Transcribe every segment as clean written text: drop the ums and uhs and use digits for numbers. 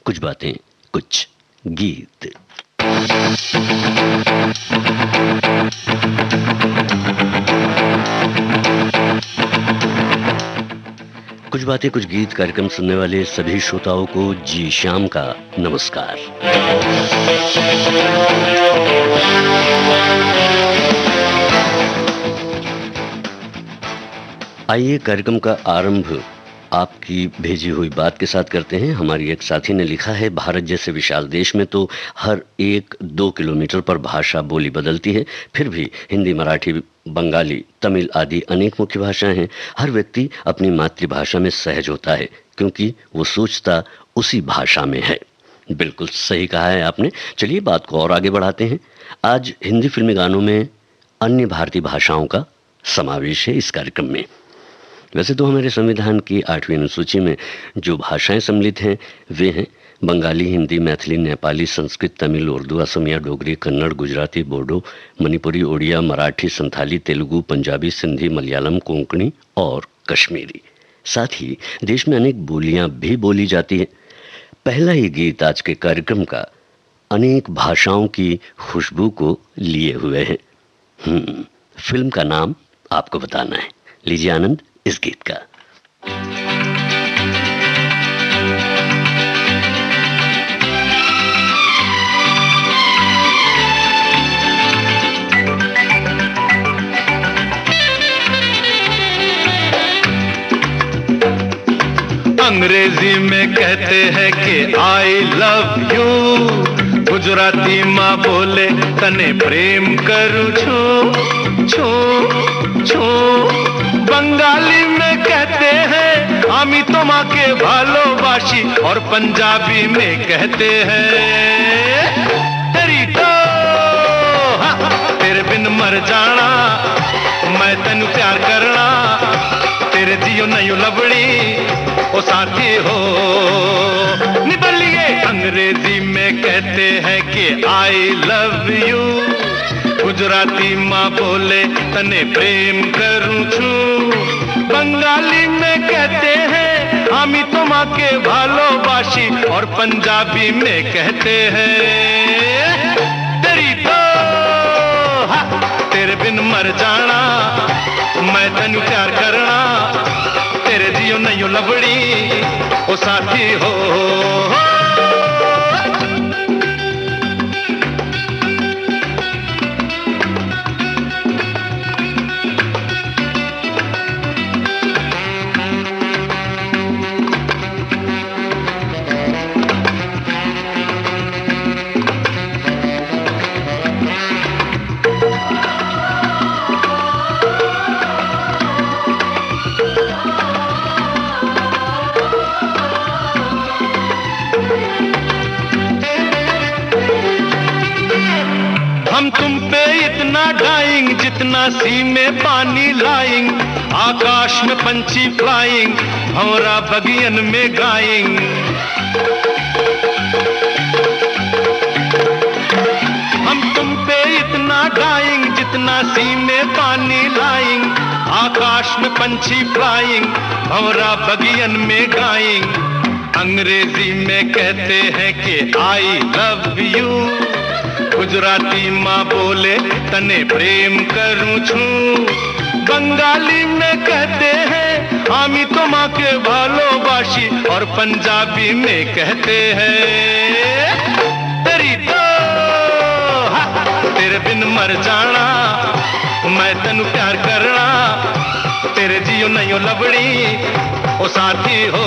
कुछ बातें, कुछ गीत। कुछ बातें कुछ गीत कार्यक्रम सुनने वाले सभी श्रोताओं को जी शाम का नमस्कार। आइए कार्यक्रम का आरंभ आपकी भेजी हुई बात के साथ करते हैं। हमारी एक साथी ने लिखा है, भारत जैसे विशाल देश में तो हर 1-2 किलोमीटर पर भाषा बोली बदलती है, फिर भी हिंदी, मराठी, बंगाली, तमिल आदि अनेक मुख्य भाषाएं हैं। हर व्यक्ति अपनी मातृभाषा में सहज होता है क्योंकि वो सोचता उसी भाषा में है। बिल्कुल सही कहा है आपने। चलिए बात को और आगे बढ़ाते हैं। आज हिंदी फिल्मी गानों में अन्य भारतीय भाषाओं का समावेश है इस कार्यक्रम में। वैसे तो हमारे संविधान की 8वीं अनुसूची में जो भाषाएं सम्मिलित हैं वे हैं बंगाली, हिंदी, मैथिली, नेपाली, संस्कृत, तमिल, उर्दू, असमिया, डोगरी, कन्नड़, गुजराती, बोडो, मणिपुरी, ओडिया, मराठी, संथाली, तेलुगु, पंजाबी, सिंधी, मलयालम, कोंकणी और कश्मीरी। साथ ही देश में अनेक बोलियां भी बोली जाती हैं। पहला ही गीत आज के कार्यक्रम का अनेक भाषाओं की खुशबू को लिए हुए है। फिल्म का नाम आपको बताना है। लीजिए आनंद इस गीत का। अंग्रेजी में कहते हैं कि आई लव यू, गुजराती माँ बोले तने प्रेम करूं छू छू छू, बंगाली में कहते हैं आमी तुम्हाके भालोबाशी, और पंजाबी में कहते हैं तेरी तो तेरे बिन मर जाना, मैं तेनू प्यार करना, तेरे जियो नहीं लबड़ी ओ साथी हो निबलिए। अंग्रेजी में कहते हैं कि आई लव यू, गुजराती माँ बोले तने प्रेम करूं छू, बंगाली में कहते हैं आमी तुम्हाके भालोबाशी, और पंजाबी में कहते हैं तेरी तो तेरे बिन मर जाना, मैं तेनू प्यार करना, तेरे जियो नहीं लबड़ी ओ साथी हो। हम तुम पे इतना डाइंग जितना सी में पानी लाइंग, आकाश में पंछी फ्लाइंग, भंवरा बगियन में गाइंग। हम तुम पे इतना डाइंग जितना सी में पानी लाइंग, आकाश में पंछी फ्लाइंग, भंवरा बगियन में गाइंग। अंग्रेजी में कहते हैं कि आई लव यू, गुजराती माँ बोले तने प्रेम करूं छू, बंगाली में कहते हैं आमी तुम्हाके भालोबाशी, और पंजाबी में कहते हैं तेरी तो तेरे बिन मर जाना, मैं तेनू प्यार करना, तेरे जियो नहीं लबड़ी ओ साथी हो।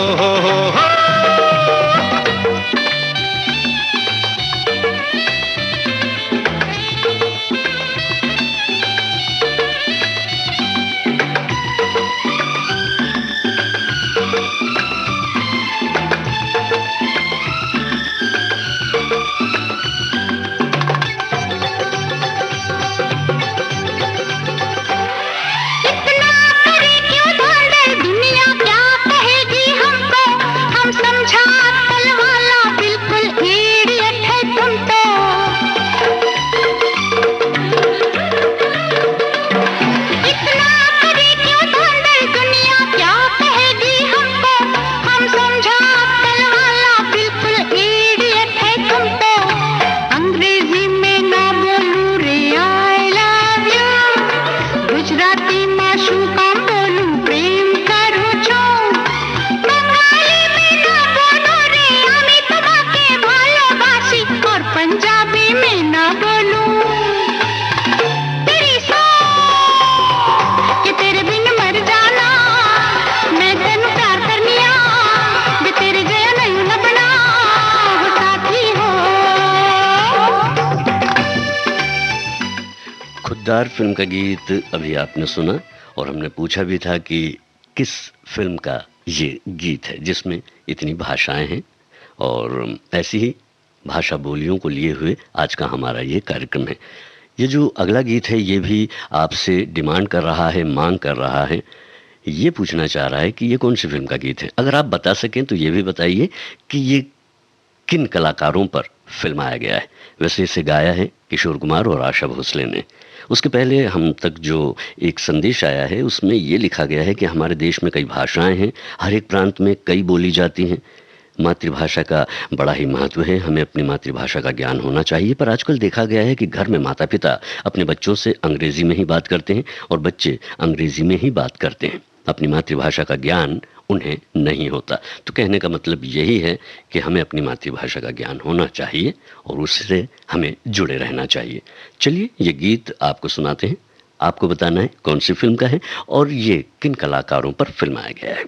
इतना करे क्यों दौड़े दुनिया, क्या कहेगी हमको, हम मजेदार फिल्म का गीत अभी आपने सुना और हमने पूछा भी था कि किस फिल्म का ये गीत है जिसमें इतनी भाषाएं हैं। और ऐसी ही भाषा बोलियों को लिए हुए आज का हमारा ये कार्यक्रम है। ये जो अगला गीत है ये भी आपसे डिमांड कर रहा है, मांग कर रहा है, ये पूछना चाह रहा है कि ये कौन सी फिल्म का गीत है। अगर आप बता सकें तो ये भी बताइए कि ये किन कलाकारों पर फिल्माया गया है। वैसे इसे गाया है किशोर कुमार और आशा भोसले ने। उसके पहले हम तक जो एक संदेश आया है उसमें ये लिखा गया है कि हमारे देश में कई भाषाएं हैं, हर एक प्रांत में कई बोली जाती हैं, मातृभाषा का बड़ा ही महत्व है, हमें अपनी मातृभाषा का ज्ञान होना चाहिए। पर आजकल देखा गया है कि घर में माता पिता अपने बच्चों से अंग्रेजी में ही बात करते हैं और बच्चे अंग्रेजी में ही बात करते हैं, अपनी मातृभाषा का ज्ञान उन्हें नहीं होता। तो कहने का मतलब यही है कि हमें अपनी मातृभाषा का ज्ञान होना चाहिए और उससे हमें जुड़े रहना चाहिए। चलिए ये गीत आपको सुनाते हैं, आपको बताना है कौन सी फिल्म का है और ये किन कलाकारों पर फिल्माया गया है।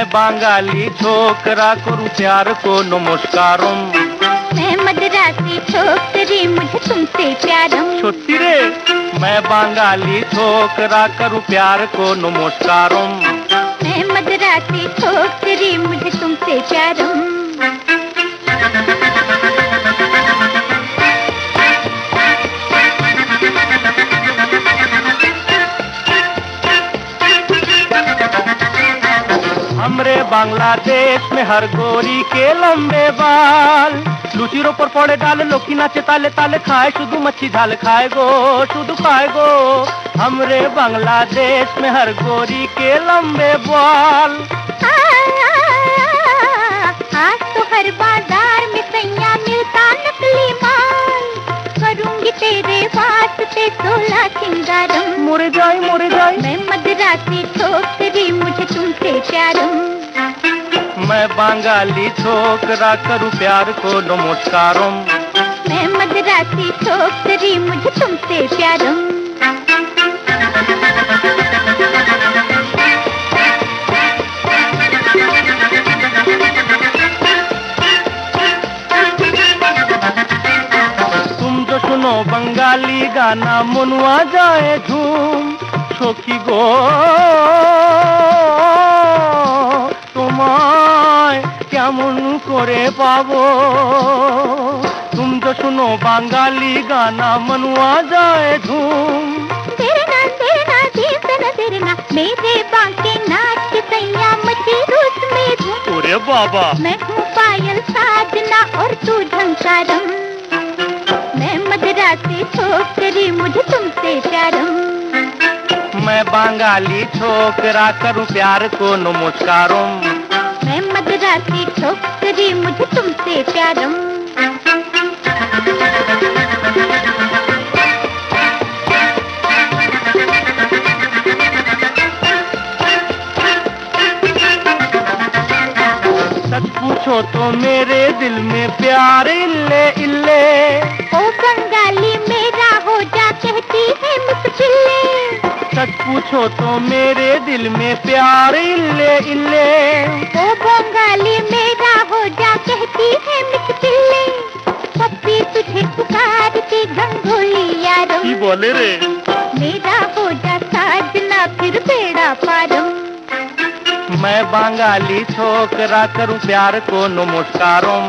बांगाली छोकरा करूं प्यार को नमस्कारों। मैं मद्रासी छोकरी मुझे तुमसे प्यारम। छोटी रे मैं बांगाली छोकरा करूं प्यार को नमस्कारों। मैं मद्रासी छोकरी मुझे तुमसे प्यारम। हमरे बांग्लादेश में हर गोरी के लंबे बाल, लुचिरों पर पड़े डाल, लोकी नाचे ताले ताले, खाए शुद्ध मच्छी झाल, खाए गो शुद्ध खाए गो। हमरे बांग्लादेश में हर गोरी के लंबे बाल। आज तो हर बाजार में सैया मिलता नकली माल, करूंगी तेरे वास्ते 16 सिंगारम। मोरे जाए मैं मद्रासी छोकरी मुझे तुमसे प्यारम। मैं बांगाली छोकरा करूं प्यार को नमस्कारों। मैं मद्रासी छोकरी मुझे तुमसे प्यारम। तुम जो सुनो बंगाली गाना मनुआ जाए झूम, छोकी गो তোমায় কেমন করে পাবো। तुम जो सुनो बांगाली गाना मनुआ जाए धूम। तेरना तेरना मेरे बांके नाच के सैया मची रूस में धूम। अरे बाबा मैं हूँ पायल साजना और तू झंकारम। मैं मद्रासी छोकरी मुझे तुमसे प्यारम। मैं बांगाली छोकरा करूं प्यार को नमस्कारों। मैं मद्रासी छोकरी मुझे तुमसे प्यारम। सच पूछो तो मेरे दिल में प्यार इल्ले इल्ले। ओ बंगाली मेरा हो जा कहती है मुस्किले। सच पूछो तो मेरे दिल में प्यार इल्ले इल्ले। ओ बंगाली मेरा हो जा कहती है मुस्किले। पप्पी तुझे पुकारती गंगोली यारम। की बोले रे मेरा हो जा साजना फिर बेड़ा पारम। मैं बांगाली छोकरा करूं प्यार को नमस्कारों।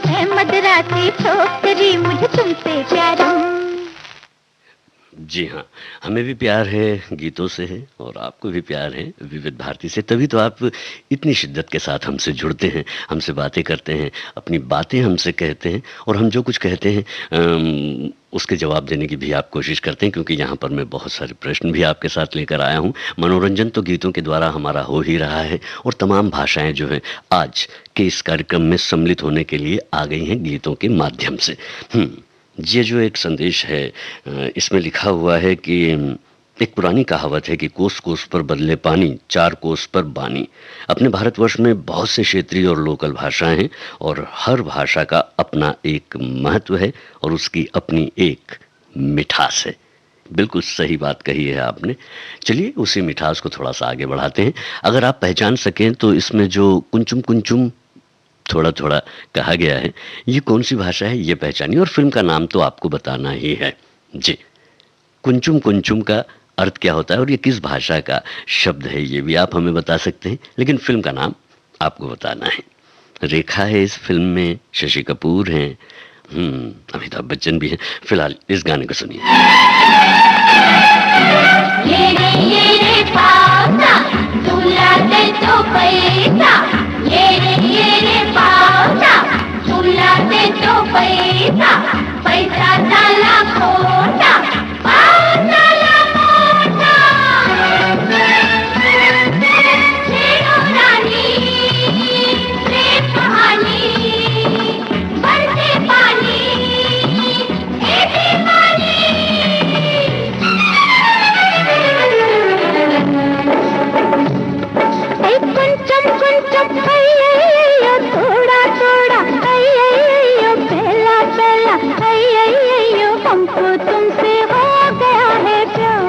मैं मद्रासी छोकरी मुझे तुमसे प्यारम। जी हाँ, हमें भी प्यार है गीतों से है और आपको भी प्यार है विविध भारती से, तभी तो आप इतनी शिद्दत के साथ हमसे जुड़ते हैं, हमसे बातें करते हैं, अपनी बातें हमसे कहते हैं और हम जो कुछ कहते हैं उसके जवाब देने की भी आप कोशिश करते हैं, क्योंकि यहाँ पर मैं बहुत सारे प्रश्न भी आपके साथ लेकर आया हूँ। मनोरंजन तो गीतों के द्वारा हमारा हो ही रहा है और तमाम भाषाएं जो हैं आज के इस कार्यक्रम में सम्मिलित होने के लिए आ गई हैं गीतों के माध्यम से। ये जो एक संदेश है इसमें लिखा हुआ है कि एक पुरानी कहावत है कि कोस कोस पर बदले पानी, चार कोस पर बानी। अपने भारतवर्ष में बहुत से क्षेत्रीय और लोकल भाषाएं हैं और हर भाषा का अपना एक महत्व है और उसकी अपनी एक मिठास है। बिल्कुल सही बात कही है आपने। चलिए उसी मिठास को थोड़ा सा आगे बढ़ाते हैं। अगर आप पहचान सकें तो इसमें जो कुंचुम कुंचुम थोड़ा थोड़ा कहा गया है, ये कौन सी भाषा है ये पहचानिए, और फिल्म का नाम तो आपको बताना ही है जी। कुंचुम कुंचुम का अर्थ क्या होता है और ये किस भाषा का शब्द है ये भी आप हमें बता सकते हैं, लेकिन फिल्म का नाम आपको बताना है। रेखा है इस फिल्म में, शशि कपूर हैं, अमिताभ बच्चन भी हैं। फिलहाल इस गाने को सुनिए। ये रे पावसा, झूला दे तो पैसा, ये रे पावसा, झूला दे तो पैसा, पैसा डाला खोटा, पावसा ला मोटा, छेड़ो रानी, प्रेम कहानी, बरसे पानी, ऐसे पानी। कुंचम कुंचम अय्यो थोड़ा थोड़ा अय्यो पहला पहला अय्यो हमको तुमसे हो गया है प्यार,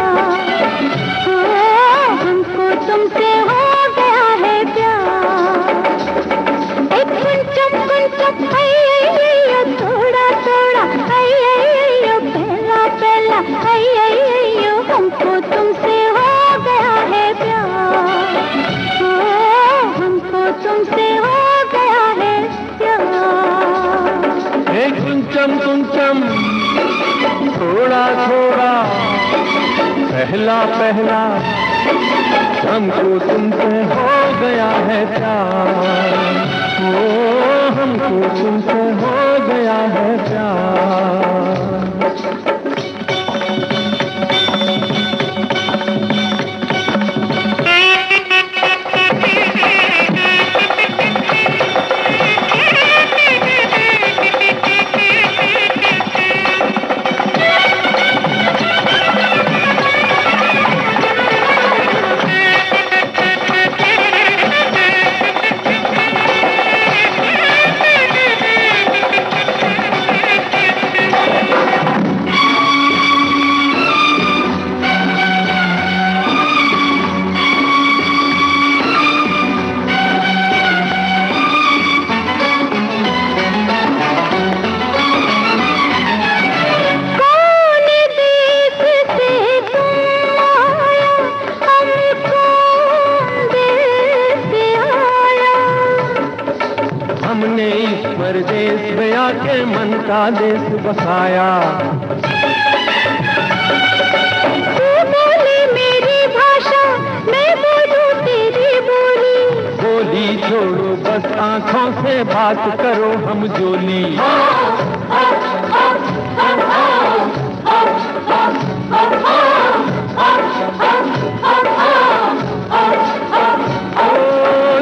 हमको तुमसे हो गया है प्यार। कुंचम कुंचम अय्यो थोड़ा थोड़ा अय्यो पहला पहला अय्यो हमको तुमसे हो गया है प्यार, हमको तुमसे हो गया है प्यार। एक कुंचम कुंचम थोड़ा थोड़ा पहला पहला हमको तुमसे हो गया है प्यार, ओ हमको तुमसे हो गया है प्यार। देश बसाया, तू बोले मेरी भाषा, मैं बोलूं तेरी बोली, बोली छोड़ो बस आंखों से बात करो हम जोली।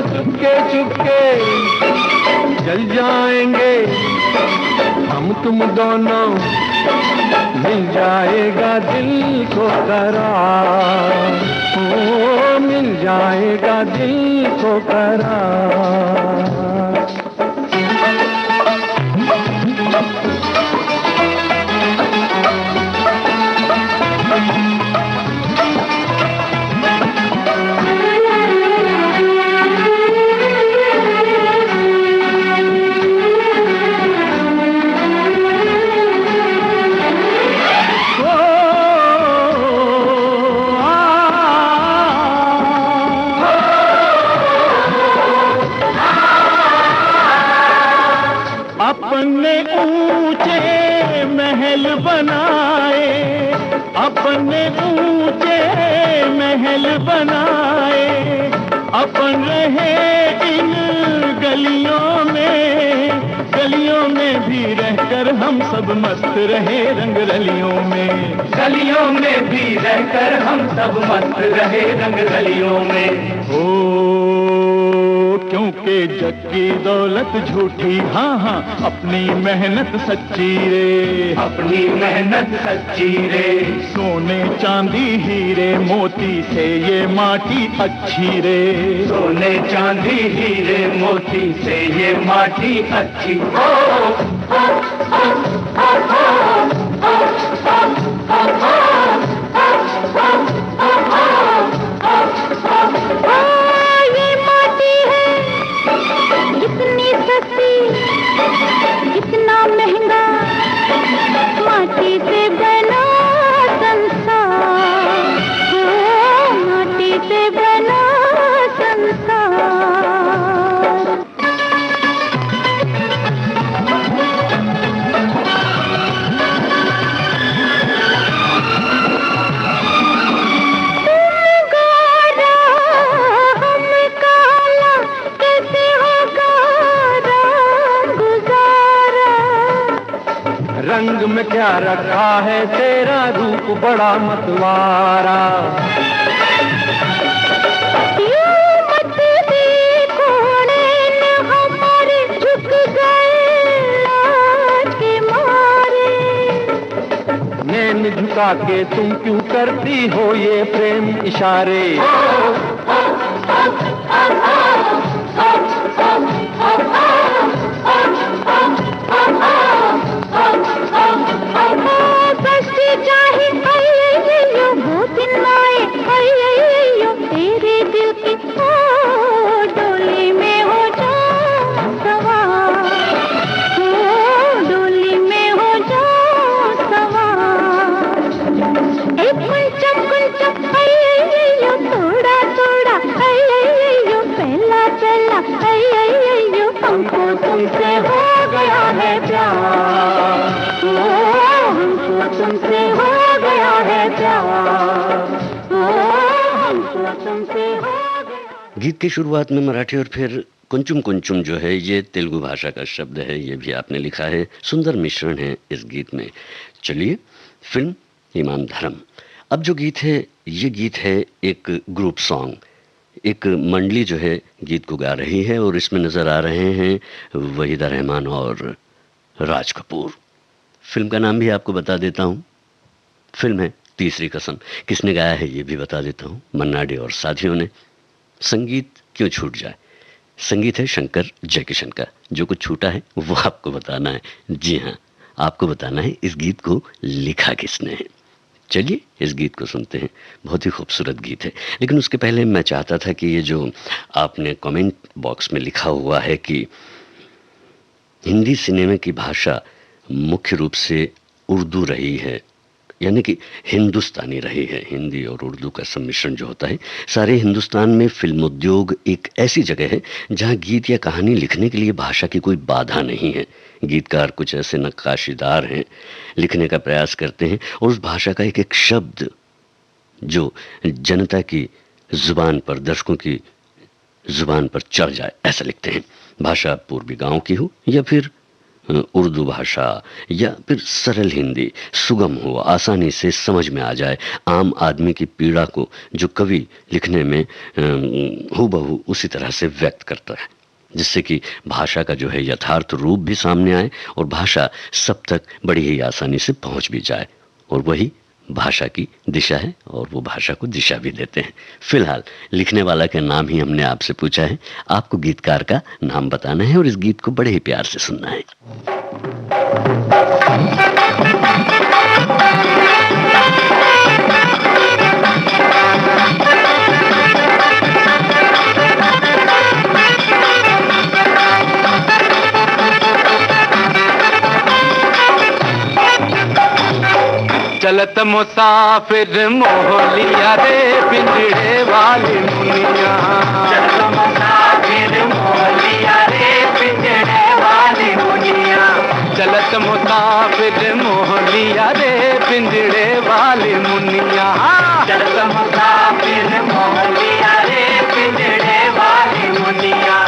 चुपके चुपके जल जाएंगे हम तुम दोनों, मिल जाएगा दिल को करार, ओ मिल जाएगा दिल को करार। अपने ऊंचे महल बनाए, अपने ऊंचे महल बनाए, अपन रहे इन गलियों में भी रहकर हम सब मस्त रहे रंग रलियों में, गलियों में भी रहकर हम सब मस्त रहे रंग रलियों में। ओ क्योंकि जग की दौलत झूठी, हाँ हाँ अपनी मेहनत सच्ची रे, अपनी मेहनत सच्ची रे। सोने चांदी हीरे मोती से ये माटी अच्छी रे, सोने चांदी हीरे मोती से ये माटी अच्छी। ये माटी है इतनी सस्ती, इतना महंगा, माटी से बना संसार, माटी से बना संसार। रंग में क्या रखा है तेरा रूप बड़ा मतवारा। यूं मत देखो नैन हमारे झुक गए लाज के मारे। नैन झुका के तुम क्यों करती हो ये प्रेम इशारे। बस्ती चाहे अय्यो वो दिन आए, अय्यो तेरे दिल की डोली में हो जाऊं सवार, डोली में हो जाऊं सवार। एक कुंचम कुंचम अय्यो थोड़ा थोड़ा अय्यो पहला पहला अय्यो हमको तुमसे हो गया है प्यार, हमको तुमसे हो गया है प्यार, हमको तुमसे हो गया। गीत की शुरुआत में मराठी और फिर कुंचुम कुंचुम जो है ये तेलुगु भाषा का शब्द है, ये भी आपने लिखा है। सुंदर मिश्रण है इस गीत में। चलिए, फिल्म इमाम धर्म। अब जो गीत है ये गीत है एक ग्रुप सॉन्ग, एक मंडली जो है गीत को गा रही है और इसमें नज़र आ रहे हैं वहीदा रहमान और राज कपूर। फिल्म का नाम भी आपको बता देता हूँ, फिल्म है तीसरी कसम। किसने गाया है ये भी बता देता हूँ, मन्ना डे और साथियों ने। संगीत क्यों छूट जाए, संगीत है शंकर जयकिशन का। जो कुछ छूटा है वो आपको बताना है। जी हाँ, आपको बताना है इस गीत को लिखा किसने है। चलिए इस गीत को सुनते हैं, बहुत ही खूबसूरत गीत है। लेकिन उसके पहले मैं चाहता था कि ये जो आपने कमेंट बॉक्स में लिखा हुआ है कि हिंदी सिनेमा की भाषा मुख्य रूप से उर्दू रही है, यानी कि हिंदुस्तानी रही है, हिंदी और उर्दू का सम्मिश्रण जो होता है। सारे हिंदुस्तान में फिल्म उद्योग एक ऐसी जगह है जहां गीत या कहानी लिखने के लिए भाषा की कोई बाधा नहीं है। गीतकार कुछ ऐसे नक्काशीदार हैं, लिखने का प्रयास करते हैं और उस भाषा का एक एक शब्द जो जनता की जुबान पर, दर्शकों की जुबान पर चढ़ जाए, ऐसा लिखते हैं। भाषा पूर्वी गांव की हो या फिर उर्दू भाषा या फिर सरल हिंदी, सुगम हो, आसानी से समझ में आ जाए आम आदमी की पीड़ा को, जो कवि लिखने में हूबहू उसी तरह से व्यक्त करता है, जिससे कि भाषा का जो है यथार्थ रूप भी सामने आए और भाषा सब तक बड़ी ही आसानी से पहुंच भी जाए। और वही भाषा की दिशा है और वो भाषा को दिशा भी देते हैं। फिलहाल लिखने वाला का नाम ही हमने आपसे पूछा है, आपको गीतकार का नाम बताना है और इस गीत को बड़े ही प्यार से सुनना है। चलत मुसाफिर मोहलिया रे पिंजड़े वाली मुनिया। चलत मुसाफिर मोहलिया रे पिंजड़े वाली मुनिया। चलत मुसाफिर मोहलिया रे पिंजड़े वाली मुनिया। चलत मुसाफिर मोहलिया रे पिंजड़े वाली मुनिया।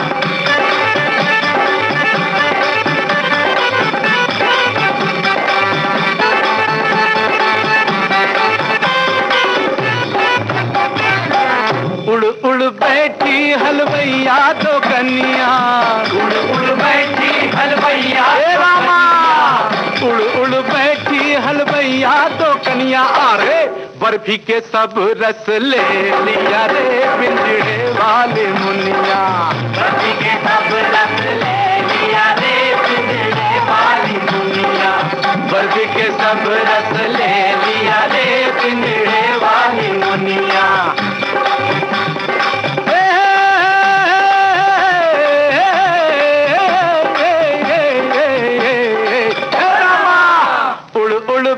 उड़ उड़ बैठी हलवैया तो कन कनिया आरे बर्फी के सब रस ले लिया रे पिंजड़े वाली मुनिया। बर्फी के सब रस ले लिया रे पिंजड़े वाली मुनिया। बर्फी के सब रस ले लिया रे पिंजड़े वाली मुनिया।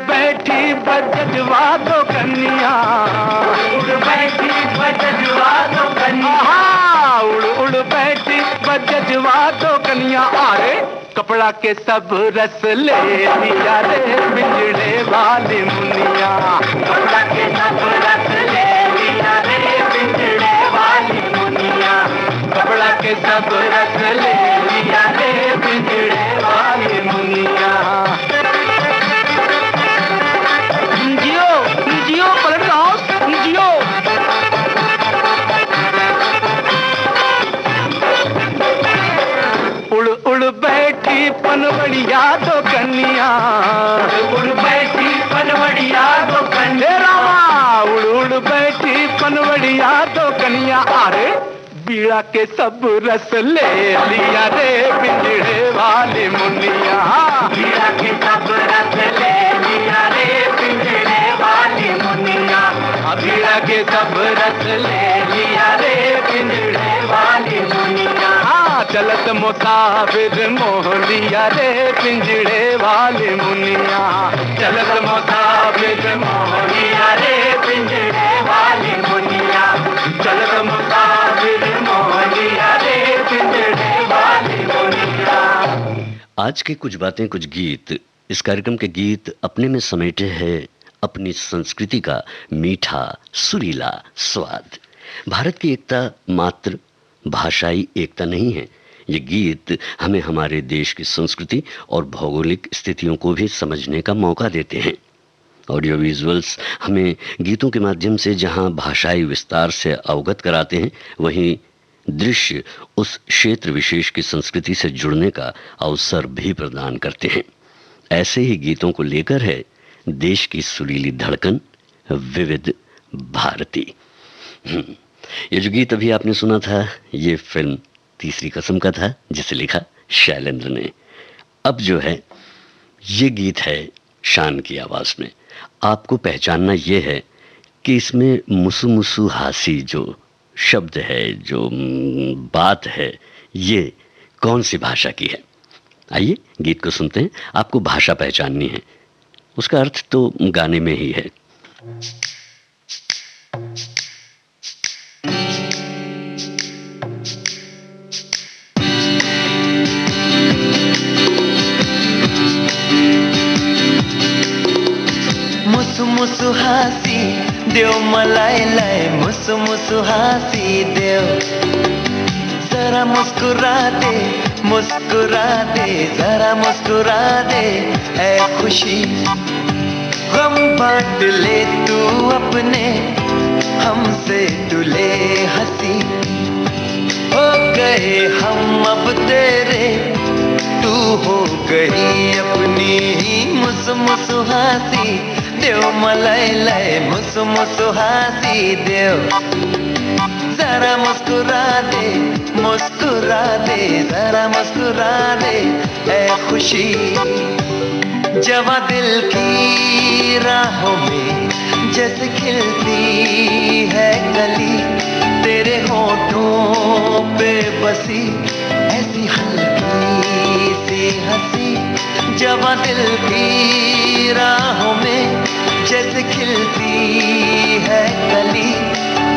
बैठी बजवा दो कन्या, उड़ बैठी बजवा दो कन्या, उड़ उड़ बैठी बजवा दो कन्या। अरे कपड़ा के सब रस ले लिया रे पिंजड़े वाली मुनिया। कपड़ा के सब रस ले लिया रे पिंजड़े वाली मुनिया। कपड़ा के सब रस ले लिया रे पिंजड़े वाली मुनिया। जियो पलट हाउस जियो। उड़ उड़ बैठी पनवड़िया दो कन्या, उड़ बैठी पनवड़िया दो कन्या। रामा उड़ उड़ बैठी पनवड़िया दो कन्या। अरे बीड़ा के सब रस ले लिया रे पिंजड़े वाली मुनिया। बीड़ा के सब रस ले लिया रे पिंजड़े वाली मुनिया। बीड़ा के सब रस ले लिया रे पिंजड़े वाली मुनिया। चलत मुसाफिर मोह लिया रे पिंजड़े वाली मुनिया। चलत मुसाफिर मोह लिया रे पिंजड़े वाली मुनिया। चलत मुसाफिर मोह लिया रे पिंजड़े वाली मुनिया। आज के कुछ बातें कुछ गीत, इस कार्यक्रम के गीत अपने में समेटे हैं अपनी संस्कृति का मीठा सुरीला स्वाद। भारत की एकता मात्र भाषाई एकता नहीं है, ये गीत हमें हमारे देश की संस्कृति और भौगोलिक स्थितियों को भी समझने का मौका देते हैं। ऑडियो विजुअल्स हमें गीतों के माध्यम से जहां भाषाई विस्तार से अवगत कराते हैं, वहीं दृश्य उस क्षेत्र विशेष की संस्कृति से जुड़ने का अवसर भी प्रदान करते हैं। ऐसे ही गीतों को लेकर है देश की सुरीली धड़कन विविध भारती। ये जो गीत अभी आपने सुना था, ये फिल्म तीसरी कसम का था, जिसे लिखा शैलेंद्र ने। अब जो है ये गीत है शान की आवाज में। आपको पहचानना ये है कि इसमें मुसु मुसु हासी जो शब्द है, जो बात है, ये कौन सी भाषा की है। आइए गीत को सुनते हैं। आपको भाषा पहचाननी है, उसका अर्थ तो गाने में ही है। मुसु मुसु हासी देव मलाई लाई, मुसु मुसु हासी देव। जरा मुस्कुरा दे, मुस्कुरा दे, जरा मुस्कुरा दे ऐ खुशी। गम बांट ले तू अपने, हमसे तुले हंसी। हो गए हम अब तेरे, तू हो गई अपनी ही। मुसु मुसु हासी देव मलाई लाई, मुसु मुसु हासी देव। जरा मुस्कुरा दे, मुस्कुरा दे, जरा मुस्कुरा दे ऐ खुशी। जवा दिल की राहों में जैसे खिलती है कली, तेरे होठों पे बसी ऐसी हल्की सी हंसी। जवा दिल की राहों में जैसे खिलती है कली,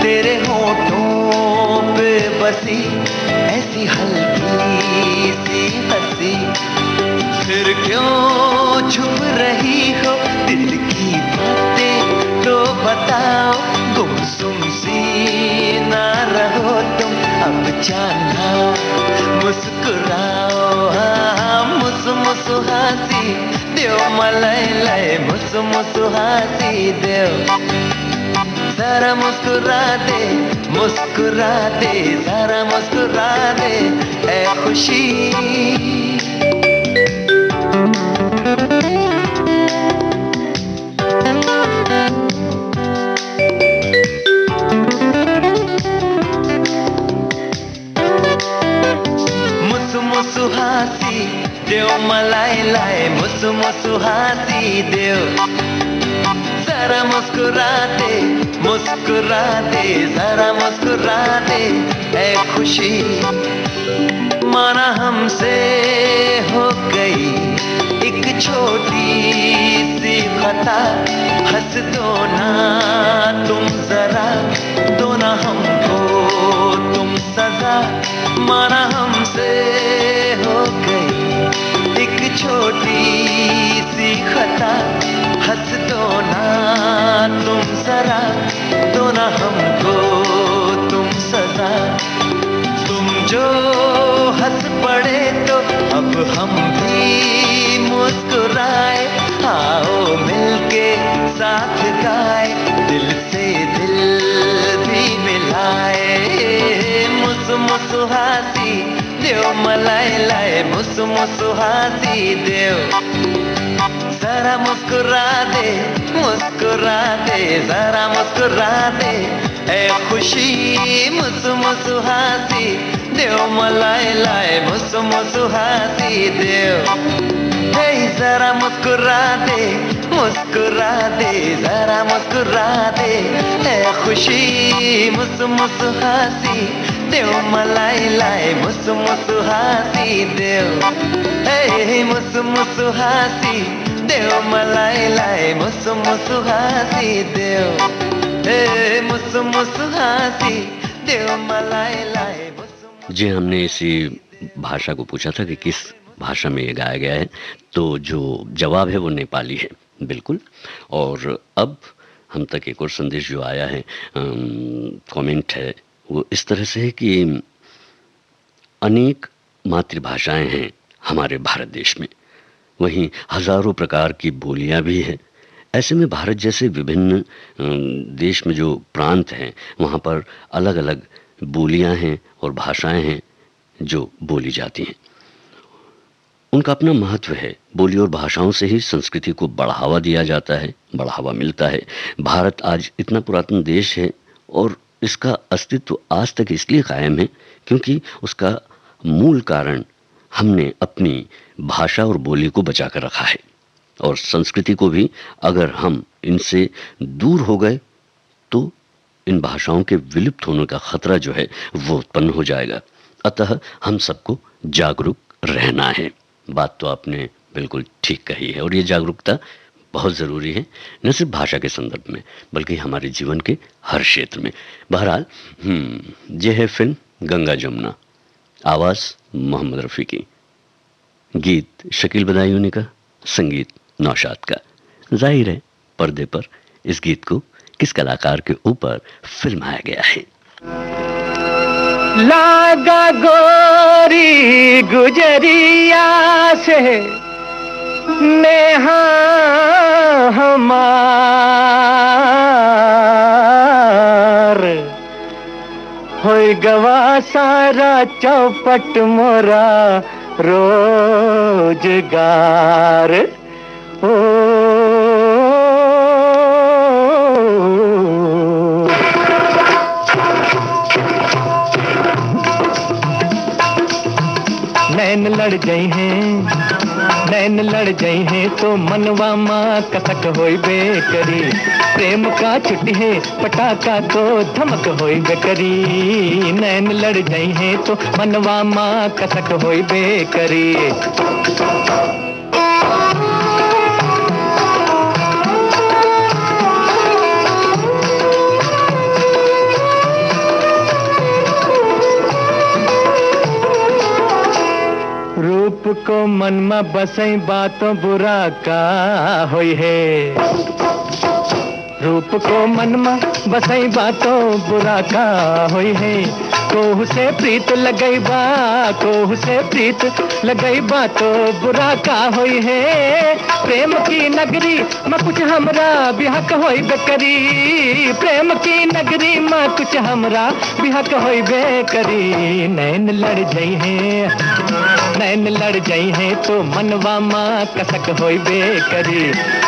तेरे होठों पे बसी ऐसी हल्की सी हंसी। फिर क्यों छुप रही हो दिल की बातें, तो बताओ गुमसुम सी ना रहो तुम अब जाना। मुस्कुराओ हाँ, मुसु मुसु हासी देव मलाई लाई, मुसु मुसु हासी देव। जरा मुस्कुरा दे, मुस्कुरा दे, जरा मुस्कुरा दे ऐ खुशी। देव मलाई लाए मुसु मुसु हाँसी देव जरा मुस्कुरा दे जरा मुस्कुरा दे ऐ खुशी माना हमसे हो गई एक छोटी सी खता हंस दो ना तुम जरा दो ना हमको तुम सजा माना हमसे हो गई एक छोटी सी खता हंस दो ना तुम जरा दो ना हमको तुम सजा तुम जो हंस पड़े तो अब हम भी मुस्कुराए आओ मिलके साथ गाए दिल से दिल भी मिलाए मुसु मुसु हाँसी देव मलाई लाए मुसु मुसु हाँसी देव जरा मुस्कुरा दे जरा मुस्कुरा दे ऐ खुशी मुसु मुसु हाँसी देव मलाई लाए मुसु मुसु हाँसी देव हे जरा मुस्कुरा दे जरा मुस्कुरा दे ऐ खुशी मुसु मुसु हाँसी देव मलाई लाए मुसु मुसु हाँसी देव हे मुसु मुसु हाँसी देव मलाई लाए मुसु मुसु हाँसी देव हे मुसु मुसु हाँसी देव मलाई लाए। जी, हमने इसी भाषा को पूछा था कि किस भाषा में ये गाया गया है, तो जो जवाब है वो नेपाली है, बिल्कुल। और अब हम तक एक और संदेश जो आया है, कमेंट है, वो इस तरह से है कि अनेक मातृभाषाएं हैं हमारे भारत देश में, वहीं हजारों प्रकार की बोलियां भी हैं। ऐसे में भारत जैसे विभिन्न देश में जो प्रांत हैं वहाँ पर अलग अलग बोलियां हैं और भाषाएं हैं जो बोली जाती हैं। उनका अपना महत्व है। बोली और भाषाओं से ही संस्कृति को बढ़ावा दिया जाता है, बढ़ावा मिलता है। भारत आज इतना पुरातन देश है और इसका अस्तित्व आज तक इसलिए कायम है क्योंकि उसका मूल कारण हमने अपनी भाषा और बोली को बचा कर रखा है। और संस्कृति को भी अगर हम इनसे दूर हो गए तो इन भाषाओं के विलुप्त होने का खतरा जो है वो उत्पन्न हो जाएगा। अतः हम सबको जागरूक रहना है। बात तो आपने बिल्कुल ठीक कही है और ये जागरूकता बहुत ज़रूरी है, न सिर्फ भाषा के संदर्भ में बल्कि हमारे जीवन के हर क्षेत्र में। बहरहाल ये है फिल्म गंगा जमुना, आवाज़ मोहम्मद रफ़ी की, गीत शकील बदायूनी का, संगीत नौशाद का। जाहिर है पर्दे पर इस गीत को किस कलाकार के ऊपर फिल्माया गया है। लागा गोरी गुजरिया से नेहा हमार होय गवा सारा चौपट मोरा रोजगार ओ नैन लड़ गई हैं, नैन लड़ गई हैं तो मनवा माँ कसक होई बेकरी। प्रेम का छुट्टी है पटाखा तो धमक होई बेकरी। नैन लड़ गई हैं तो मनवा माँ कसक होई बेकरी। रूप को मन में बसई बातों बुरा का होई है। रूप को मन में बसई बातों बुरा का होई है। कोहू से प्रीत लगई बा, कोहू से प्रीत लगई बा तो बुरा का होई है। प्रेम की नगरी में कुछ हमरा बिहक होई बेकरी। प्रेम की नगरी में कुछ हमरा बिहक होई बेकरी। नैन लड़ गई है, नैन लड़ गई है तो मनवा माँ कसक होई बेकरी।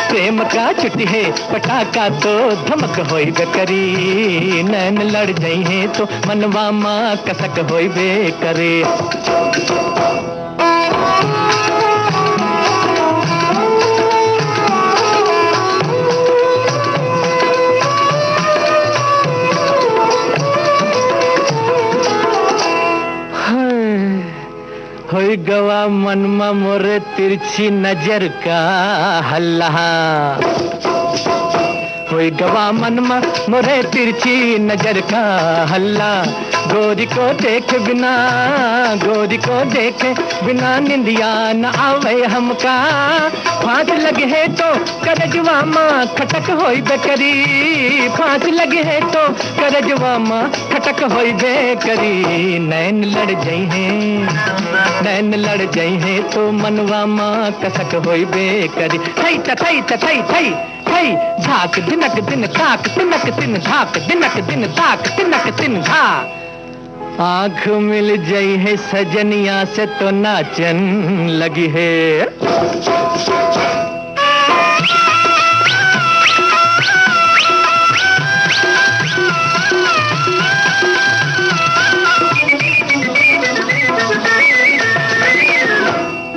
प्रेम का छुट्टी है पटाखा तो धमक होई बेकरी। नैन लड़ गई है तो मनवा माँ कसक होई बेकरी। होई गवा मनमा मोरे तिरछी नजर का हल्ला, होई गवा मनमा मोरे तिरछी नजर का हल्ला। गोरी को देखे बिना, गोरी को देखे बिना निंदिया न आवे हमका। फांस लगे है तो करजवा माँ खटक होई बेकरी, फांस लगे है तो करजवा माँ खटक होई बेकरी। नैन लड़ जाई हैं, नैन लड़ जाई हैं तो मनवा माँ कसक होई बेकरी। थई थई थई थई थई धाक दिनक दिन धाक तिनक दिन धाक दिनक दिन धाक तिनक दिन धा। आँख मिल जाई है सजनिया से तो नाचन लगी है।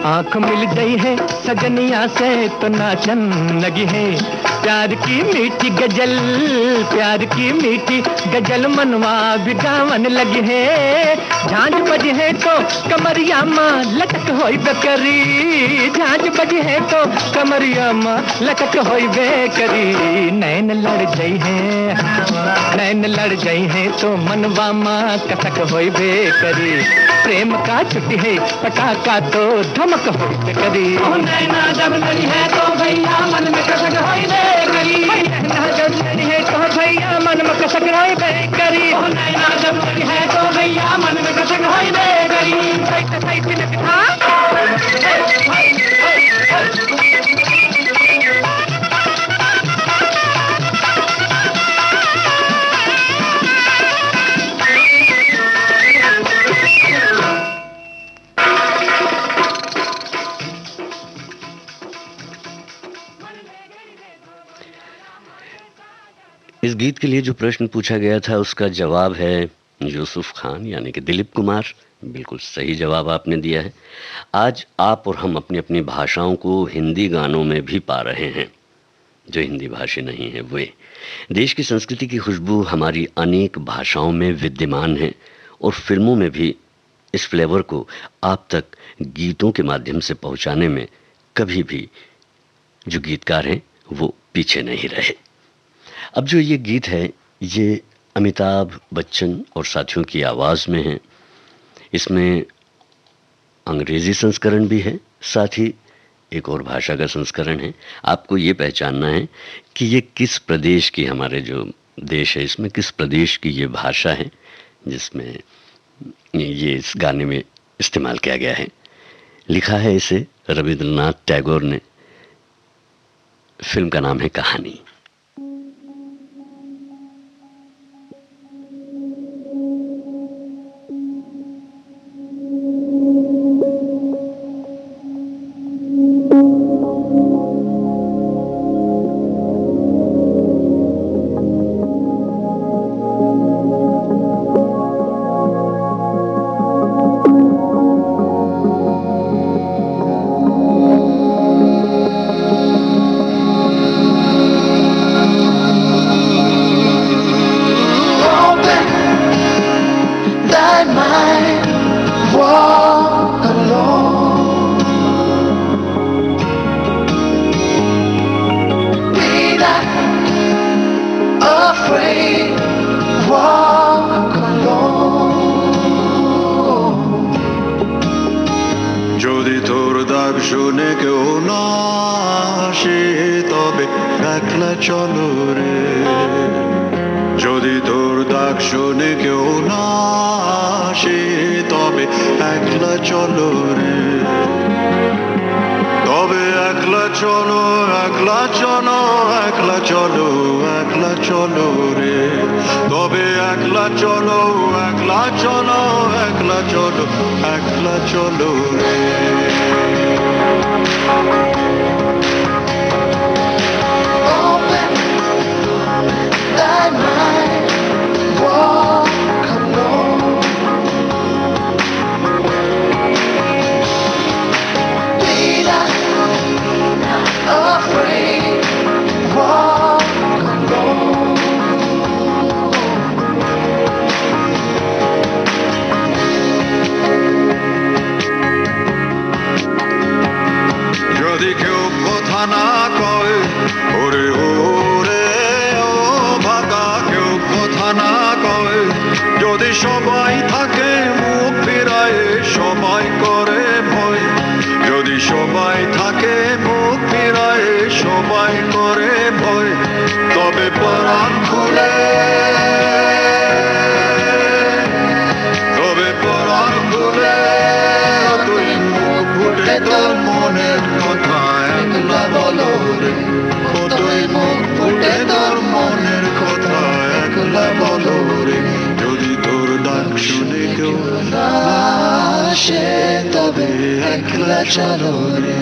आँख मिल गई है सजनिया से तो नाचन लगी है। प्यार की मीठी गजल, प्यार की मीठी गजल मनवा बिगावन लगी है। झांझ बजी है तो कमरिया माँ लटक होई बेकरी, झांझ बजी है तो कमरिया माँ लटक होई बेकरी। नैन लड़ जाई है, नैन लड़ जाई है तो मनवा माँ कसक होई बेकरी। प्रेम का छुट्टी है पटाखा तो धमक होई बेकरी। नैना जब लड़ी है तो भैया मन में कसक होई बेकरी, नैना जब लड़ी है तो भैया मन में कसक होई बेकरी। नैना जब लड़ी है तो भैया मन में कसक होई बेकरी। इस गीत के लिए जो प्रश्न पूछा गया था उसका जवाब है यूसुफ खान यानी कि दिलीप कुमार। बिल्कुल सही जवाब आपने दिया है। आज आप और हम अपनी अपनी भाषाओं को हिंदी गानों में भी पा रहे हैं, जो हिंदी भाषी नहीं है वे। देश की संस्कृति की खुशबू हमारी अनेक भाषाओं में विद्यमान है और फिल्मों में भी इस फ्लेवर को आप तक गीतों के माध्यम से पहुंचाने में कभी भी जो गीतकार हैं वो पीछे नहीं रहे। अब जो ये गीत है ये अमिताभ बच्चन और साथियों की आवाज़ में है। इसमें अंग्रेज़ी संस्करण भी है, साथ ही एक और भाषा का संस्करण है। आपको ये पहचानना है कि ये किस प्रदेश की, हमारे जो देश है इसमें किस प्रदेश की ये भाषा है जिसमें ये इस गाने में इस्तेमाल किया गया है। लिखा है इसे रविंद्रनाथ टैगोर ने। फिल्म का नाम है कहानी। যদি সবাই থাকে মুখ ফিরায় সবাই করে ভয় যদি সবাই থাকে মুখ ফিরায় সবাই করে ভয় তবে পরাণ খুলে তুই মুখ ফুটে তোর মনের কথা একলা বলো রে তুই মুখ ফুটে তোর মনের কথা একলা বলো রে যদি তোর ডাক শুনে কেউ না আসে তবে একলা চলো রে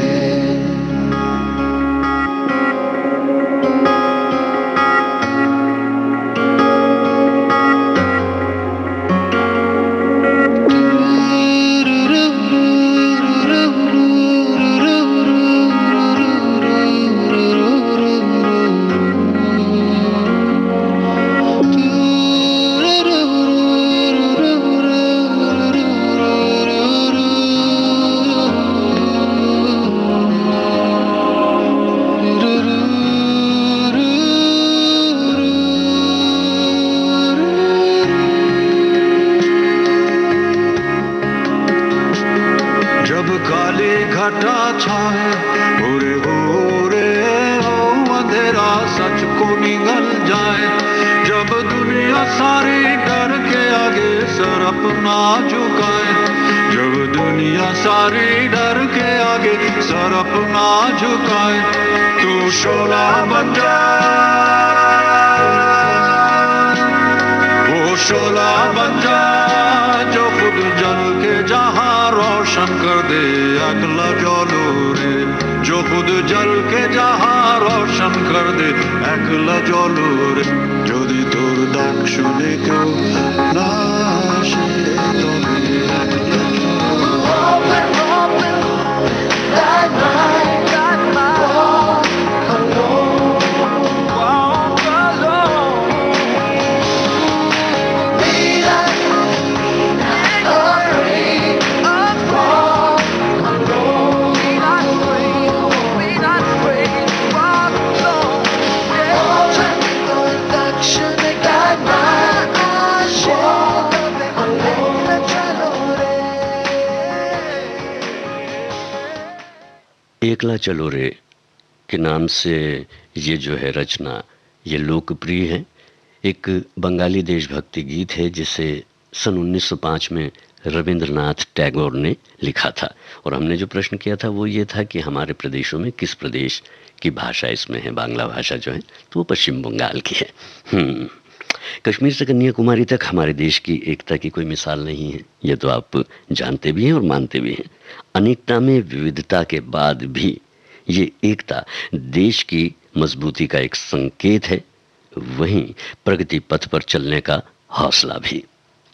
एकला चलो रे के नाम से ये जो है रचना ये लोकप्रिय है। एक बंगाली देशभक्ति गीत है जिसे सन 1905 में रविंद्रनाथ टैगोर ने लिखा था। और हमने जो प्रश्न किया था वो ये था कि हमारे प्रदेशों में किस प्रदेश की भाषा इसमें है। बांग्ला भाषा जो है तो वो पश्चिम बंगाल की है। कश्मीर से कन्याकुमारी तक हमारे देश की एकता की कोई मिसाल नहीं है, ये तो आप जानते भी हैं और मानते भी हैं। अनेकता में विविधता के बाद भी ये एकता देश की मजबूती का एक संकेत है, वहीं प्रगति पथ पर चलने का हौसला भी।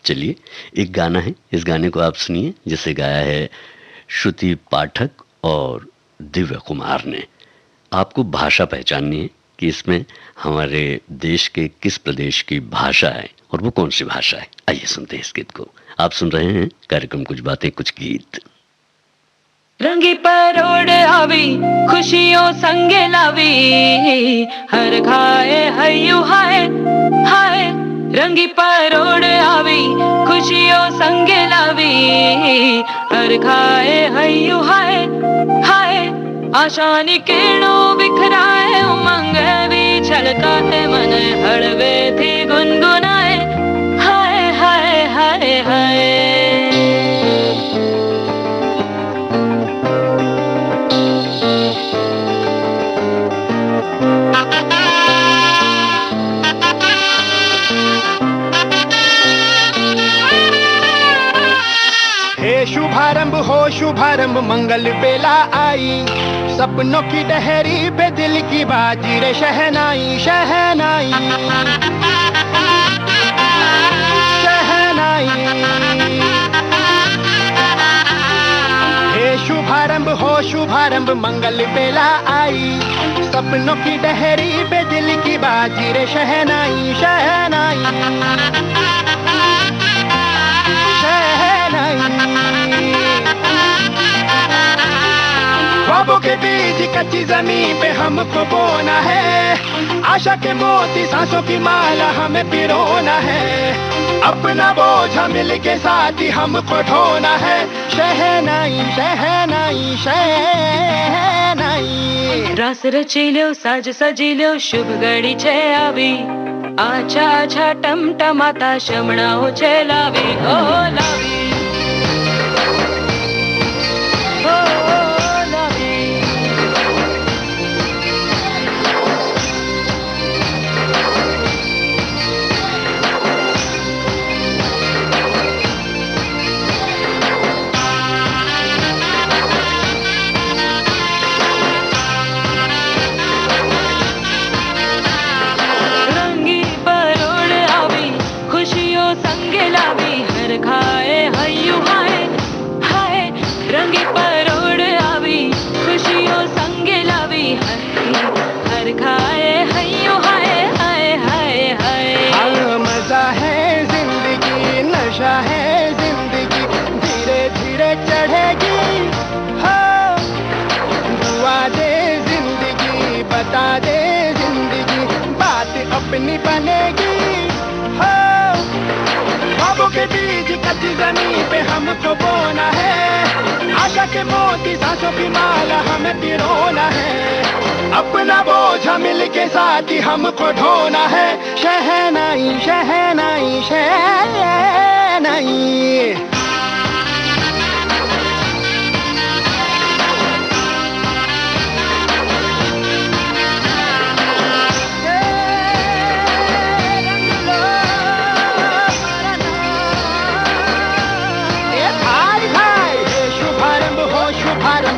चलिए एक गाना है, इस गाने को आप सुनिए जिसे गाया है श्रुति पाठक और दिव्य कुमार ने। आपको भाषा पहचाननी है कि इसमें हमारे देश के किस प्रदेश की भाषा है और वो कौन सी भाषा है। आइए सुनते हैं इस गीत को। आप सुन रहे हैं कार्यक्रम कुछ बातें कुछ गीत। रंगी परोड़ आवी खुशियों संगे लावी हर खाए हयू हाय हाय। रंगी परोड़ आवी खुशियों संगे लावी हर खाए हयू हाय हाय। आशानी किरणों बिखराए उमंग भी छलकाते मन हड़वे थी गुनगुनाए हाय हाय हाय हाय। शुभारंभ हो शुभारंभ मंगल बेला आई सपनों की डहरी पे दिल की बाजी रे शहनाई शहनाई शहनाई। हे शुभारंभ हो शुभारंभ मंगल बेला आई सपनों की डहरी पे दिल की बाजी रे शहनाई शहनाई शहनाई। ख्वाबों के बीज कच्ची जमीन पे हमको बोना है आशा के मोती सांसों की माला हमें पिरोना है। अपना बोझ मिल के साथ ही हमको ढोना है। शहनाई शहनाई शहनाई। रास रचिल्यो साज सजिल्यो शुभ घड़ी छे आवी। आछा आछा टमटमाता शमणाओ छे लावी ओ लावी ओ लावी। हर खाए हयू हाय हाय रंगी परोड़ आवी खुशियों संगे लावी। हर खाए हयू हाय हाय हाय हाय। मजा है जिंदगी नशा है जिंदगी धीरे धीरे चढ़ेगी। हो दुआ दे जिंदगी बता दे जिंदगी बात अपनी बनेगी। ख्वाबों के बीज कच्ची जमीन पे हमको बोना है। आशा के मोती सांसों की माला हमें पिरोना है। अपना बोझ मिल के साथ ही हमको ढोना है। शहनाई शहनाई शहनाई।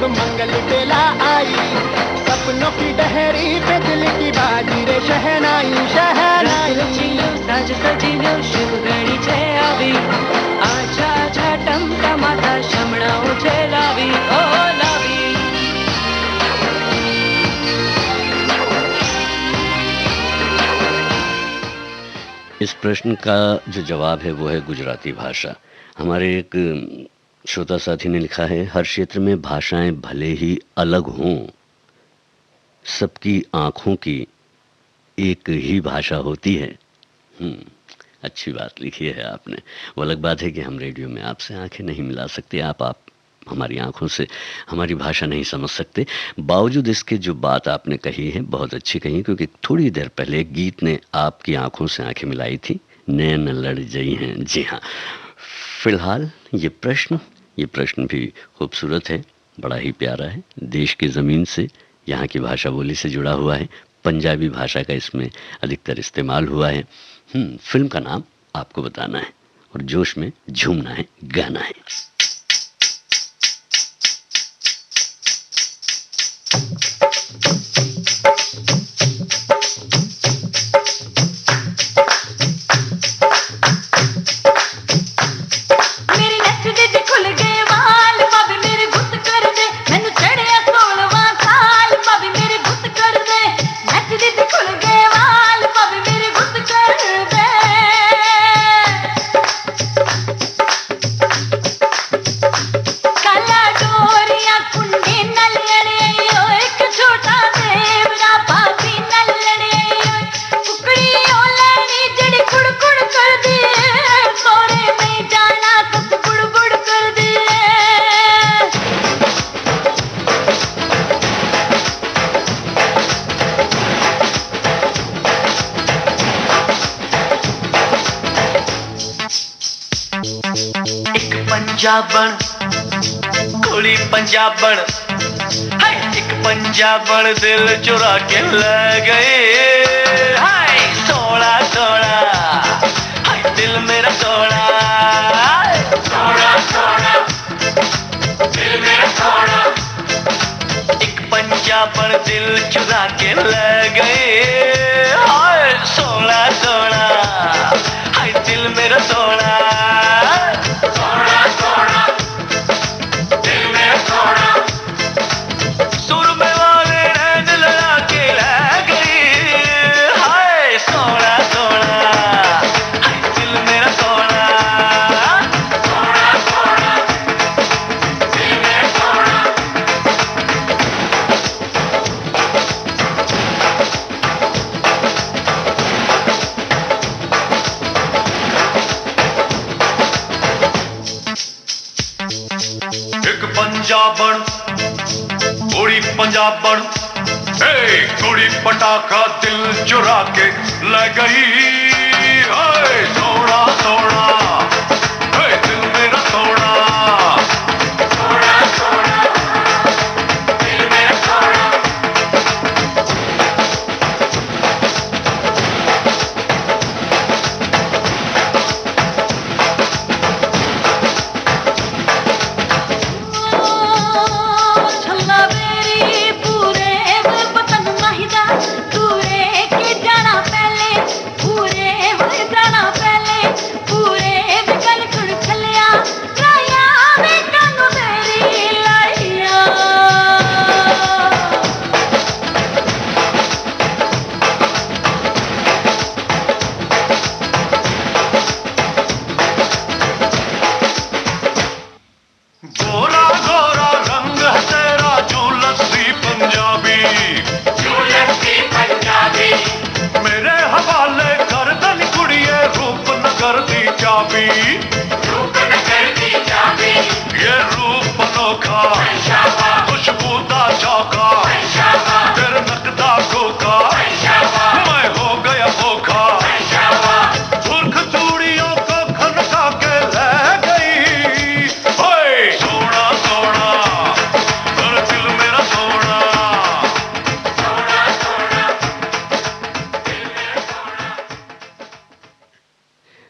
मंगल बेला आई सपनों की डहरी पे दिल की बाजी रे शहनाई शहनाई। साज सजिलो शुभ घड़ी छे आवी। आछा आछा टमटमाता शमणाओ छे लावी ओ लावी। इस प्रश्न का जो जवाब है वो है गुजराती भाषा। हमारे एक श्रोता साथी ने लिखा है, हर क्षेत्र में भाषाएं भले ही अलग हों, सबकी आंखों की एक ही भाषा होती है। अच्छी बात लिखी है आपने। वो अलग बात है कि हम रेडियो में आपसे आंखें नहीं मिला सकते, आप हमारी आंखों से हमारी भाषा नहीं समझ सकते। बावजूद इसके जो बात आपने कही है बहुत अच्छी कही, क्योंकि थोड़ी देर पहले एक गीत ने आपकी आंखों से आंखें मिलाई थी, नैन लड़ गई हैं। जी हाँ, फिलहाल ये प्रश्न भी खूबसूरत है, बड़ा ही प्यारा है, देश की ज़मीन से, यहाँ की भाषा बोली से जुड़ा हुआ है। पंजाबी भाषा का इसमें अधिकतर इस्तेमाल हुआ है। फिल्म का नाम आपको बताना है और जोश में झूमना है, गाना है। पंजाबन कुड़ी पंजाबन हाय एक पंजाबन दिल चुरा के ले गए। हाय सोना सोना हाय दिल मेरा सोना सोना सोना दिल मेरा सोना। एक पंजाबन दिल चुरा के ले गए। हाय सोना सोना हाय दिल मेरा सोना। पंजाबन कुड़ी पंजाबन कुड़ी पटाखा दिल चुरा के ले गई सोना सोना दिल मेरा सोना सोना सोना दिल मेरा सोना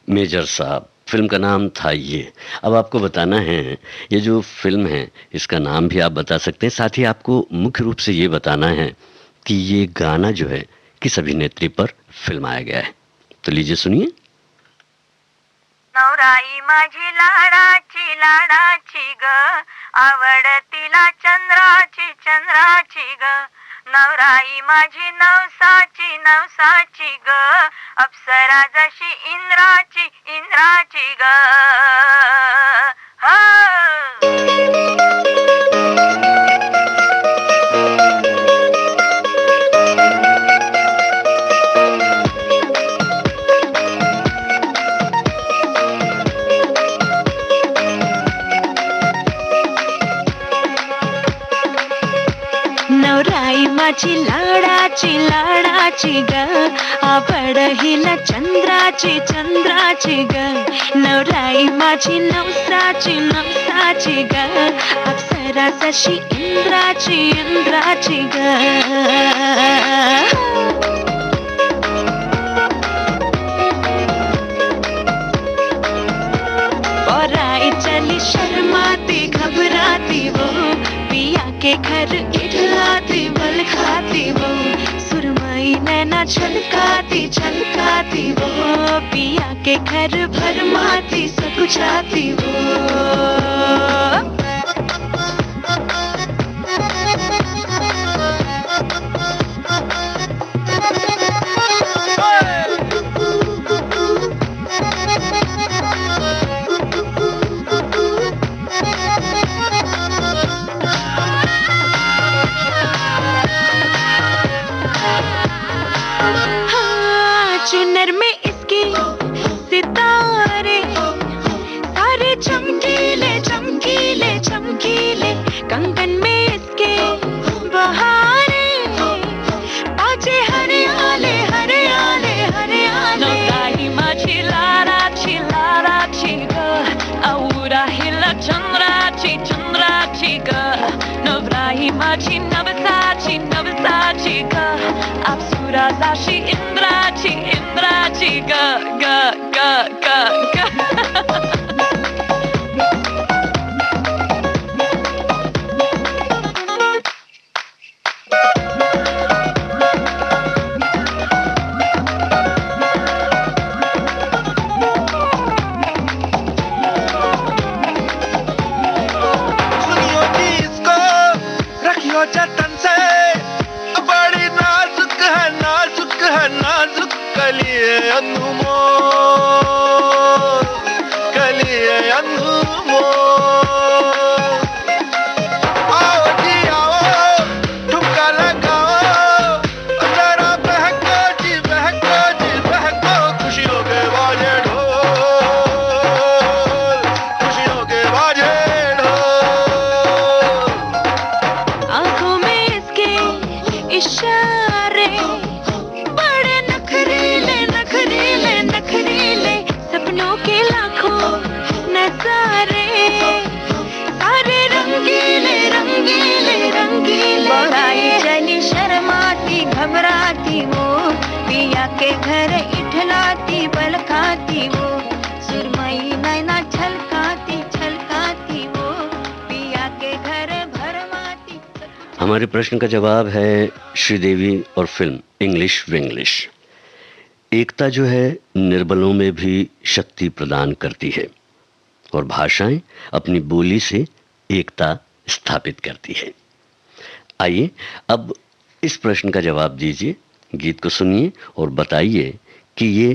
मेजर साहब, फिल्म का नाम था ये। अब आपको बताना है ये जो फिल्म है इसका नाम भी आप बता सकते हैं, साथ ही आपको मुख्य रूप से ये बताना है कि ये गाना जो है किस अभिनेत्री पर फिल्माया गया है। तो लीजिए सुनिए। नवराई माझी लाडाची ग आवडतीला चंद्राची ग नवराई माझी नवसाची ग अप्सरा जशी इंद्राची ग नवराई माझी लाडाची ग आवड हिला चंद्राची ग नवराई माझी नवसाची ग अप्सरा जशी इंद्राची ग चली शर्माती घबराती वो पिया के घर इठलाती बल खाती वो सुरमई नैना छलकाती वो पिया के घर भरमाती सकुचाती वो चुनर में इसकी सितारे सारे चमकीले कंगन में इसके बहारे पाचे हरियाले नवराई माझी लाडाची ग औरा हिला चंद्राची ग नवराई माझी नवसाची ग अप्सरा जशी इंद्राची ग जतन से बड़ी नाजुक है कलिए अनमोल आओ जी आओ ठुमका लगाओ जरा बहको खुशियों के बाजे ढोल खुशियों के बाजे ढोल छलकाती बल खाती वो, सुरमई नैना छलकाती छलकाती वो, पिया के घर भरमाती। हमारे प्रश्न का जवाब है श्रीदेवी और फिल्म इंग्लिश विंग्लिश। एकता जो है निर्बलों में भी शक्ति प्रदान करती है और भाषाएं अपनी बोली से एकता स्थापित करती है। आइए अब इस प्रश्न का जवाब दीजिए, गीत को सुनिए और बताइए कि ये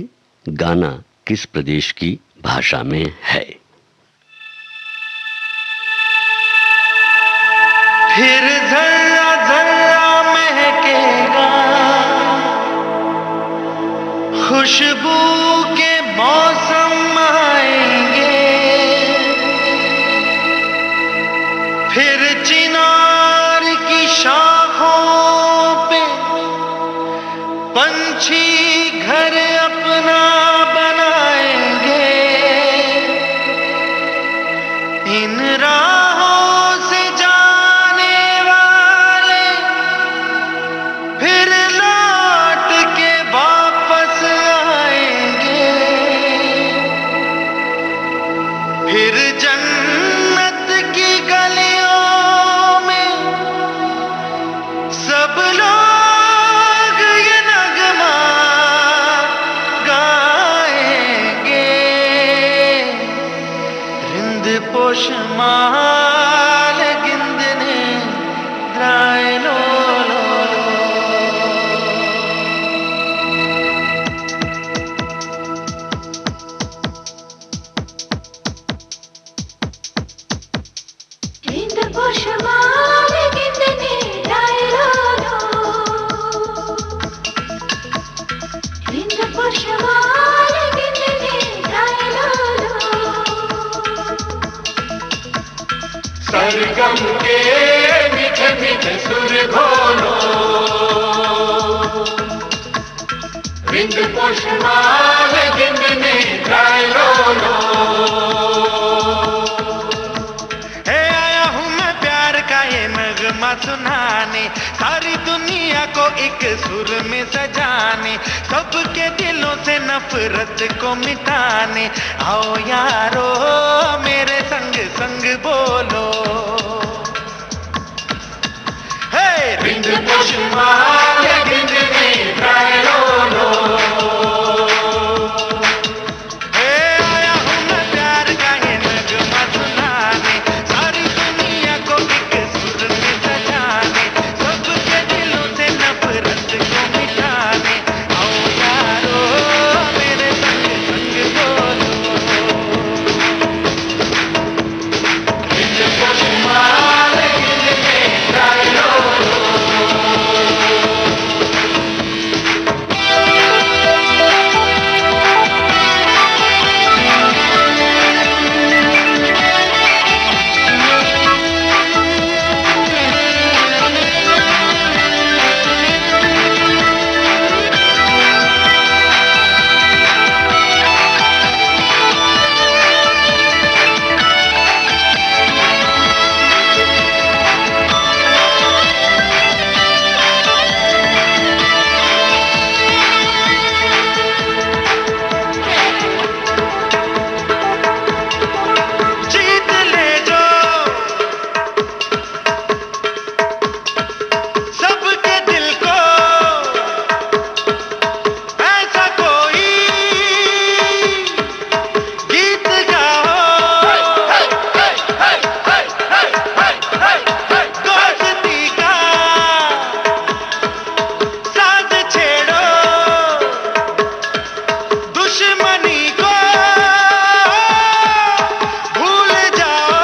गाना किस प्रदेश की भाषा में है। फिर जर्रा जर्रा महकेगा खुशबू के मौसम आएंगे, फिर चिनार की शाखों पे पंछी घर अपना बनाएंगे। इन राहों से जाने वाले फिर लौट के वापस आएंगे, फिर जन्नत की गलियों में सब लोग ये नगमा गाएंगे। रिंद पोशमाल गिंदने द्राय लो लो। हिंद पोशमाल गिंदने द्राय लो लो, हिंद पोशमाल गिंदने द्राय लो लो। सरगम के मीठे मीठे सुर घोलो, रिंद पोशमाल गिंदने द्राय लो लो। आया हूँ मैं प्यार का ये नगमा सुनाने, सारी दुनिया को एक सुर में सजाने, सबके दिलों से नफरत को मिटाने। आओ यारो मेरे संग संग बोलो, हे रिंद पोशमाल गिंदने द्राय लो लो। आया हूँ मैं प्यार का ये नगमा सुनाने, सारी दुनिया को एक सुर में सजाने, सबके दिलों से नफरत को मिटाने। आओ यारो मेरे संग संग बोलो, रिंद पोशमाल गिंदने द्राय लो लो। जीत ले जो सबके दिल को, ऐसा कोई गीत गाओ, दोस्ती का साथ छेड़ो, दुश्मनी को भूल जाओ।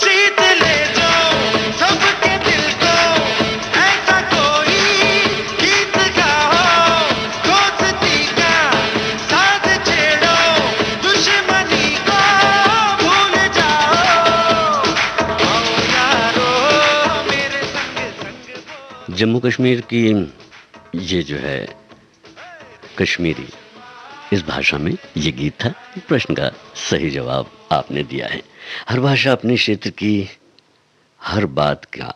जीत ले जो सबके दिल को, ऐसा कोई गीत गाओ, दोस्ती का साथ छेड़ो, दुश्मनी को भूल जाओ। आओ यारो मेरे संग संग बोलो। जम्मू कश्मीर की ये जो है कश्मीरी, इस भाषा में ये गीत था। प्रश्न का सही जवाब आपने दिया है। हर भाषा अपने क्षेत्र की हर बात का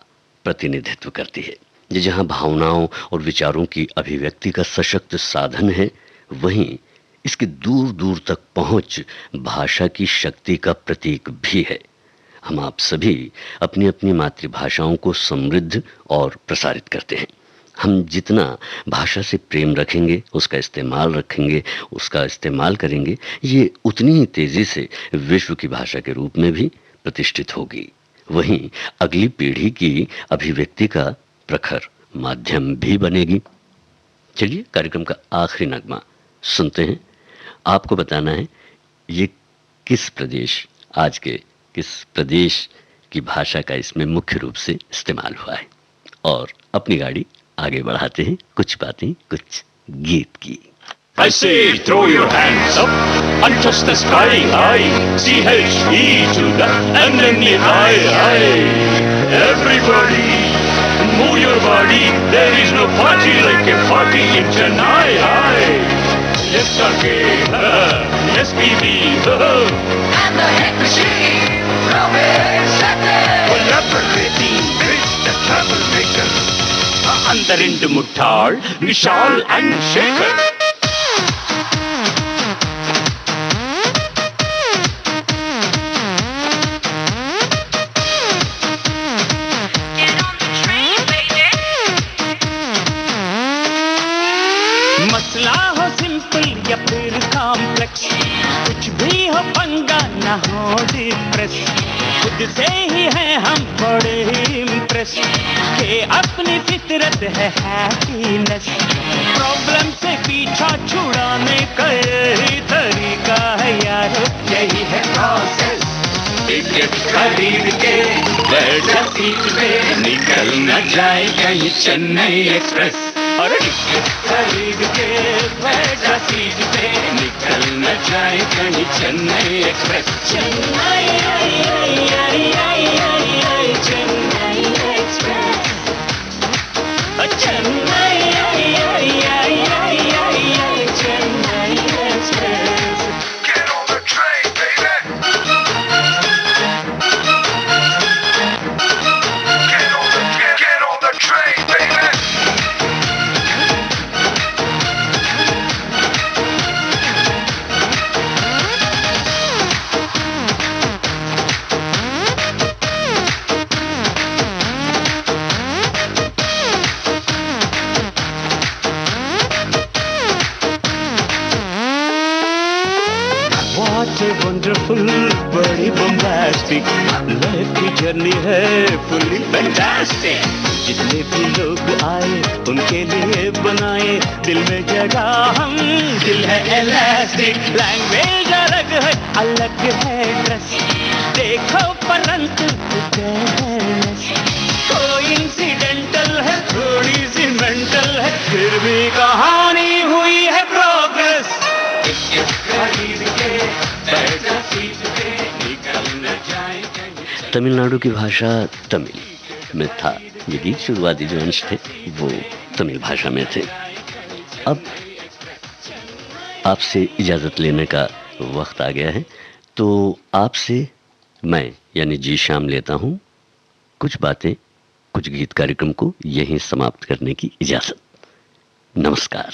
प्रतिनिधित्व करती है। ये जहाँ भावनाओं और विचारों की अभिव्यक्ति का सशक्त साधन है, वहीं इसकी दूर दूर तक पहुंच भाषा की शक्ति का प्रतीक भी है। हम आप सभी अपनी अपनी मातृभाषाओं को समृद्ध और प्रसारित करते हैं। हम जितना भाषा से प्रेम रखेंगे, उसका इस्तेमाल करेंगे, ये उतनी ही तेजी से विश्व की भाषा के रूप में भी प्रतिष्ठित होगी। वहीं अगली पीढ़ी की अभिव्यक्ति का प्रखर माध्यम भी बनेगी। चलिए कार्यक्रम का आखिरी नगमा सुनते हैं। आपको बताना है ये आज के किस प्रदेश की भाषा का इसमें मुख्य रूप से इस्तेमाल हुआ है, और अपनी गाड़ी आगे बढ़ाते हैं कुछ बातें कुछ गीत की। I say throw your hands up and touch the sky high, C-H-E to the and then the high. Everybody move your body, there is no party like a party in Chennai. Yes, okay, yes, baby, and the heck machine, Robert Saturday. Collaborating with the troublemaker. अंदरिंद मुट्ठाल Vishal and Shekhar. मसला हो simple या फिर complex, कुछ भी हो पंगा ना हो डिप्रेस, खुद से ही है हम बड़े ही इम्प्रेस के अपनी फितरत है हैप्पीनेस। प्रॉब्लम से पीछा छुड़ाने का यही तरीका है यारो, यही है प्रोसेस। टिकट खरीद के बैठा सीट पे, निकल न जाए कहीं चेन्नई एक्सप्रेस। और टिकट खरीद के बैठा सीट पे, निकल न जाए कहीं Chennai express. Chennai Chennai express, Chennai Chennai express. Get on the train, baby. Get on the train, baby. What a wonderful, बड़ी bombastic लाइफ की जर्नी है, fully fantastic। जितने भी लोग आए उनके लिए बनाए दिल में जगह हम, दिल है इलास्टिक। लैंग्वेज अलग है, अलग है ड्रेस, देखो परंतु कोइंसिडेंटल है, थोड़ी सी मेंटल है, फिर भी कहानी हुई है प्रोग्रेस। तमिलनाडु की भाषा तमिल में था ये गीत। शुरुआती जो अंश थे वो तमिल भाषा में थे। अब आपसे इजाज़त लेने का वक्त आ गया है, तो आपसे मैं यानी जी शाम लेता हूँ कुछ बातें कुछ गीत कार्यक्रम को यहीं समाप्त करने की इजाज़त। नमस्कार।